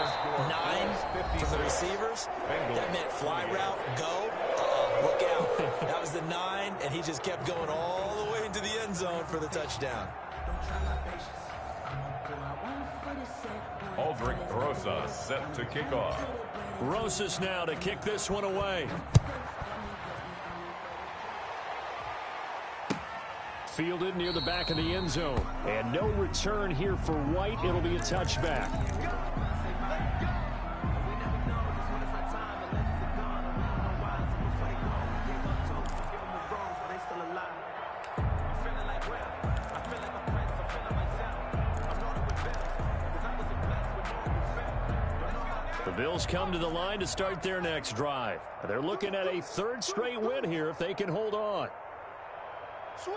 9 from the receivers, that meant fly route, go, look out. That was the 9, and he just kept going all the way into the end zone for the touchdown. Aldrich Rosas set to kick off. Rosas now to kick this one away. Fielded near the back of the end zone. And no return here for White. It'll be a touchback. The Bills come to the line to start their next drive. They're looking at a 3rd straight win here if they can hold on. Switch!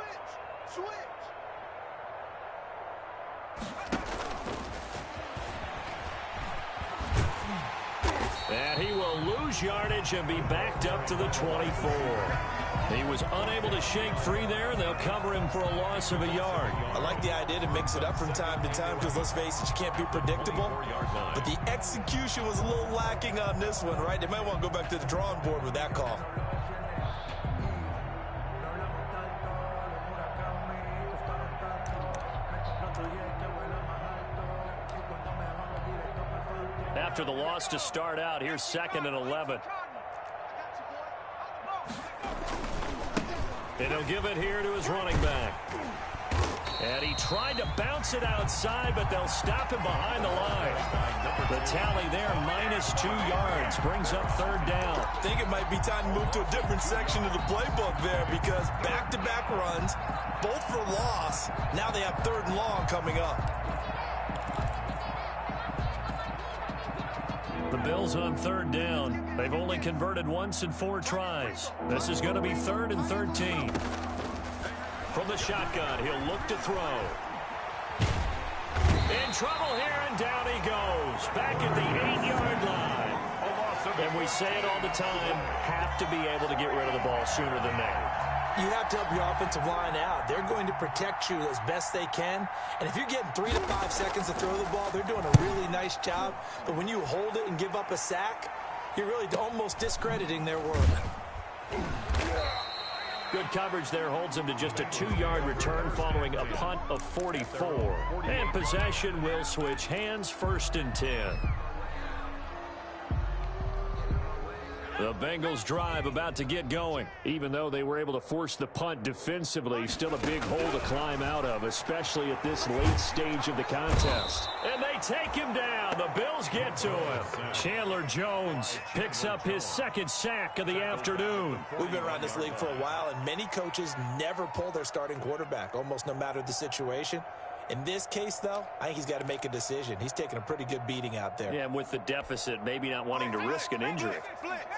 And he will lose yardage and be backed up to the 24. He was unable to shake free there, and they'll cover him for a loss of a yard. I like the idea to mix it up from time to time because, let's face it, you can't be predictable. But the execution was a little lacking on this one, right? They might want to go back to the drawing board with that call. After the loss to start out, here's 2nd and 11. And he'll give it here to his running back. And he tried to bounce it outside, but they'll stop him behind the line. The tally there, -2 yards, brings up 3rd down. I think it might be time to move to a different section of the playbook there because back-to-back runs, both for loss. Now they have 3rd and long coming up. The Bills on 3rd down. They've only converted once in 4 tries. This is going to be 3rd and 13. From the shotgun, he'll look to throw. In trouble here, and down he goes. Back at the 8-yard line. And we say it all the time, have to be able to get rid of the ball sooner than later. You have to help your offensive line out. They're going to protect you as best they can. And if you're getting 3 to 5 seconds to throw the ball, they're doing a really nice job. But when you hold it and give up a sack, you're really almost discrediting their work. Good coverage there holds him to just a 2-yard return following a punt of 44. And possession will switch hands, 1st and 10. The Bengals drive about to get going. Even though they were able to force the punt defensively, still a big hole to climb out of, especially at this late stage of the contest. And they take him down. The Bills get to him. Chandler Jones picks up his 2nd sack of the afternoon. We've been around this league for a while, and many coaches never pull their starting quarterback, almost no matter the situation. In this case, though, I think he's got to make a decision. He's taking a pretty good beating out there. Yeah, and with the deficit, maybe not wanting to risk an injury.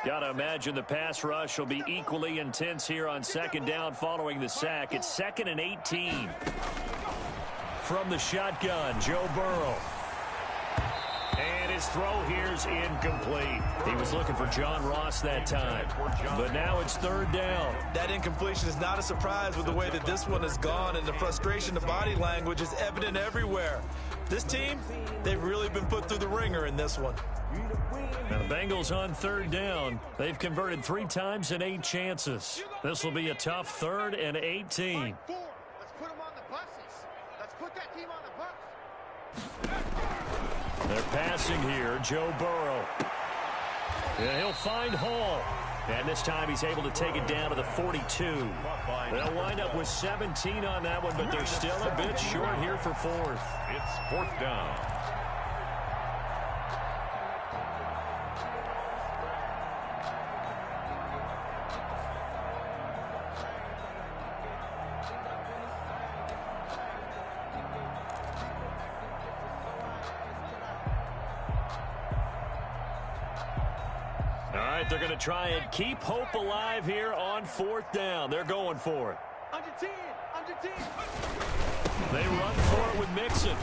Got to imagine the pass rush will be equally intense here on 2nd down following the sack. It's 2nd and 18. From the shotgun, Joe Burrow. And his throw here's incomplete. He was looking for John Ross that time. But now it's 3rd down. That incompletion is not a surprise with the way that this one has gone, and the frustration, the body language is evident everywhere. This team, they've really been put through the ringer in this one. Now the Bengals on 3rd down. They've converted 3 times in 8 chances. This will be a tough 3rd and 18. Let's put them on the buses. Let's put that team on the bus. They're passing here, Joe Burrow. And he'll find Hall. And this time he's able to take it down to the 42. They'll wind up with 17 on that one, but they're still a bit short here for 4th. It's 4th down. They're going to try and keep hope alive here on 4th down. They're going for it. Under 10. They run for it with Mixon.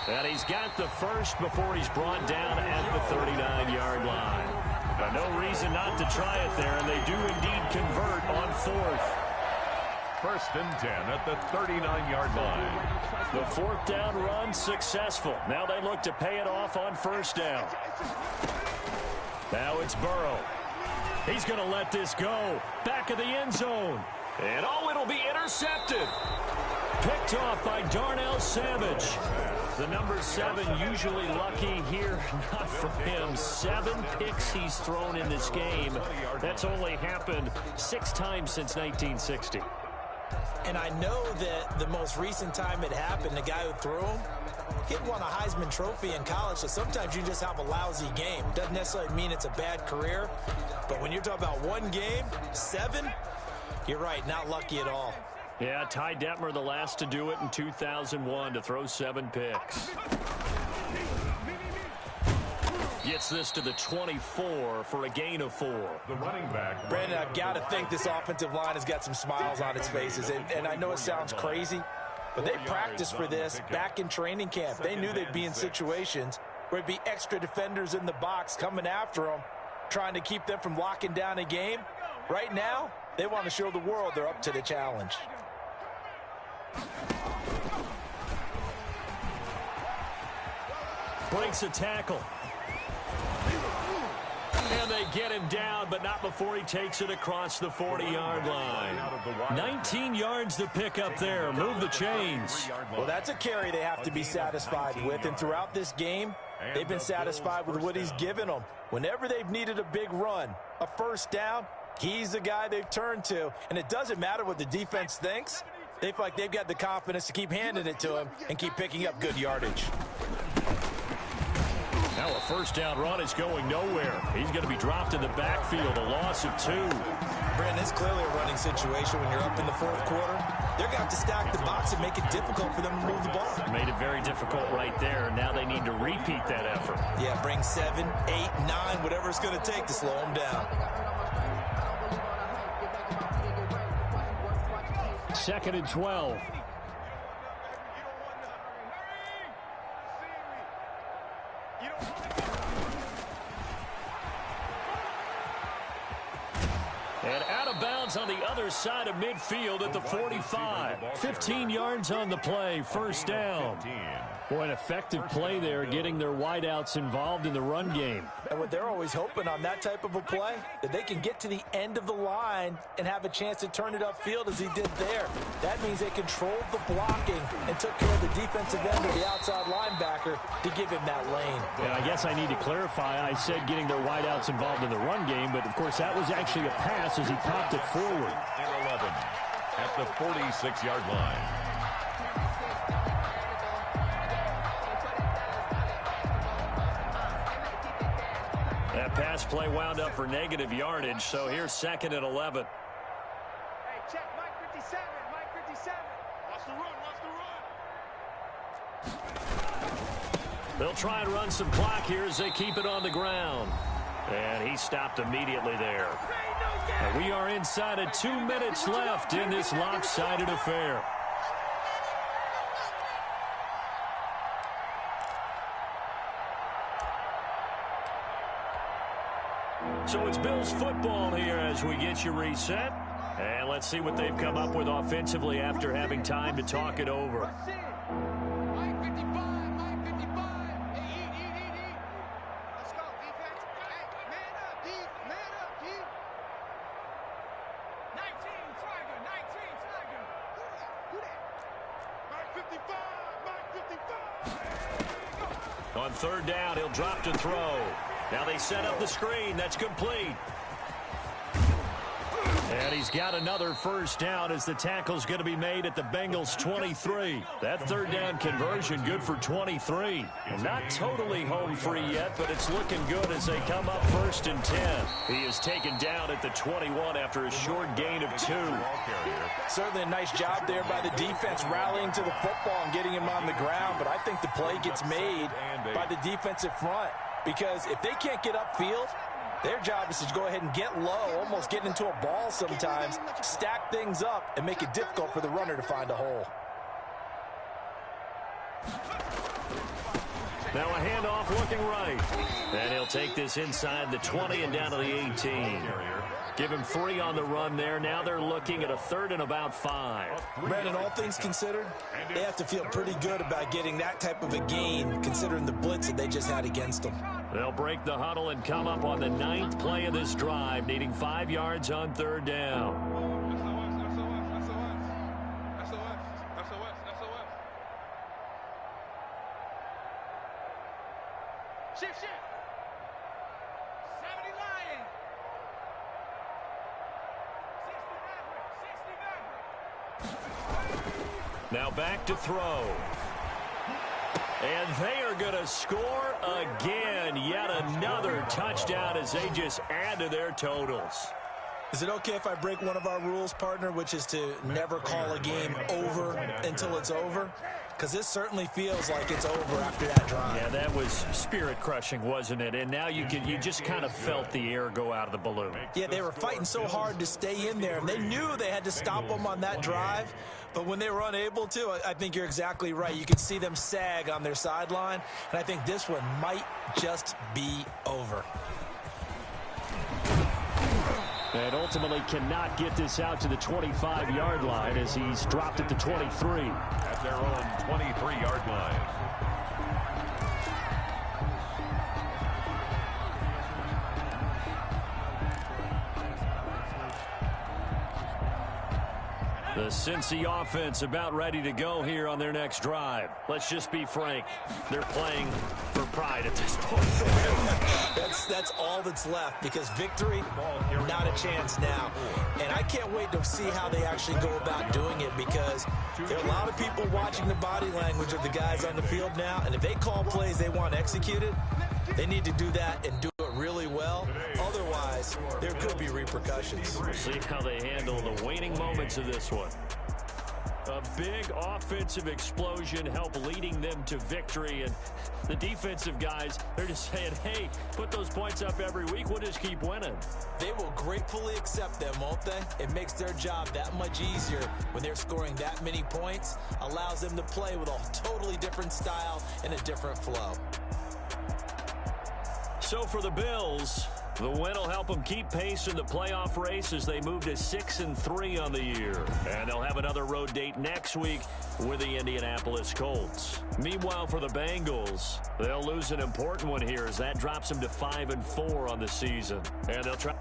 And he's got the first before he's brought down at the 39-yard line. But no reason not to try it there, and they do indeed convert on 4th. 1st and 10 at the 39-yard line. The 4th down run successful. Now they look to pay it off on 1st down. Now it's Burrow. He's going to let this go. Back of the end zone. And it'll be intercepted. Picked off by Darnell Savage. The number 7 usually lucky here. Not for him. 7 picks he's thrown in this game. That's only happened 6 times since 1960. And I know that the most recent time it happened, the guy who threw him, he won a Heisman Trophy in college, so sometimes you just have a lousy game. Doesn't necessarily mean it's a bad career, but when you're talking about one game, 7, you're right, not lucky at all. Yeah, Ty Detmer, the last to do it in 2001, to throw 7 picks. Gets this to the 24 for a gain of 4. The running back. Brandon, I've got to think this offensive line has got some smiles on its faces, and I know it sounds crazy, but they practiced for this back in training camp. They knew they'd be in situations where it'd be extra defenders in the box coming after them, trying to keep them from locking down a game. Right now, they want to show the world they're up to the challenge. Breaks a tackle. And they get him down, but not before he takes it across the 40-yard line. 19 yards to pick up there. Move the chains. Well, that's a carry they have to be satisfied with. And throughout this game, they've been satisfied with what he's given them. Whenever they've needed a big run, a 1st down, he's the guy they've turned to. And it doesn't matter what the defense thinks. They feel like they've got the confidence to keep handing it to him and keep picking up good yardage. Now a 1st down run is going nowhere. He's going to be dropped in the backfield, a loss of 2. Brandon, it's clearly a running situation when you're up in the 4th quarter. They're going to have to stack the box and make it difficult for them to move the ball. Made it very difficult right there. Now they need to repeat that effort. Yeah, bring 7, 8, 9, whatever it's going to take to slow them down. 2nd and 12. And out of bounds on the other side of midfield at the 45. 15 yards on the play, first down. Boy, an effective play there, getting their wideouts involved in the run game. And what they're always hoping on that type of a play, that they can get to the end of the line and have a chance to turn it upfield as he did there. That means they controlled the blocking and took care of the defensive end of the outside linebacker to give him that lane. And I guess I need to clarify, I said getting their wideouts involved in the run game, but of course that was actually a pass as he popped it forward. And 11 at the 46-yard line. That pass play wound up for negative yardage, so here's 2nd and 11. Hey, check Mike 57, Mike 57. Watch the run, watch the run. They'll try and run some clock here as they keep it on the ground. And he stopped immediately there. And we are inside of 2 minutes left in this lopsided affair. So it's Bills football here as we get you reset. And let's see what they've come up with offensively after having time to talk it over. Mike 55, Mike 55. Hey, eat. Let's go, defense. Hey, man up, D. Man up, D. 19, Tiger, 19, Tiger. Who that? Mike 55, Mike 55. On 3rd down, he'll drop to throw. Now they set up the screen. That's complete. And he's got another first down as the tackle's going to be made at the Bengals 23. That 3rd down conversion good for 23. And not totally home free yet, but it's looking good as they come up 1st and 10. He is taken down at the 21 after a short gain of 2. Certainly a nice job there by the defense rallying to the football and getting him on the ground, but I think the play gets made by the defensive front. Because if they can't get upfield, their job is to go ahead and get low, almost get into a ball sometimes, stack things up, and make it difficult for the runner to find a hole. Now a handoff looking right. And he'll take this inside the 20 and down to the 18. Give him 3 on the run there. Now they're looking at a 3rd and about 5. Brandon, all things considered, they have to feel pretty good about getting that type of a gain, considering the blitz that they just had against them. They'll break the huddle and come up on the 9th play of this drive, needing 5 yards on 3rd down. Shift. 70 Lion. 60 Maverick. Now back to throw. And they are going to score again. Yet another touchdown as they just add to their totals. Is it okay if I break one of our rules, partner, which is to never call a game over until it's over? Because this certainly feels like it's over after that drive. Yeah, that was spirit-crushing, wasn't it? And now you just kind of felt the air go out of the balloon. Yeah, they were fighting so hard to stay in there, and they knew they had to stop them on that drive. But when they were unable to, I think you're exactly right. You could see them sag on their sideline, and I think this one might just be over. And ultimately cannot get this out to the 25-yard line as he's dropped at the 23. At their own 23-yard line. The Cincy offense about ready to go here on their next drive. Let's just be frank. They're playing for pride at this point. That's all that's left, because victory, not a chance now. And I can't wait to see how they actually go about doing it, because there are a lot of people watching the body language of the guys on the field now, and if they call plays they want executed, they need to do that and do it really well. Otherwise, there could be repercussions. We'll see how they handle the waning moments of this one. A big offensive explosion help leading them to victory, and the defensive guys, they're just saying, hey, put those points up every week, we'll just keep winning. They will gratefully accept them, won't they? It makes their job that much easier when they're scoring that many points, allows them to play with a totally different style and a different flow. So for the Bills, The win will help them keep pace in the playoff race as they move to 6-3 on the year. And they'll have another road date next week with the Indianapolis Colts. Meanwhile, for the Bengals, they'll lose an important one here as that drops them to 5-4 on the season. And they'll try...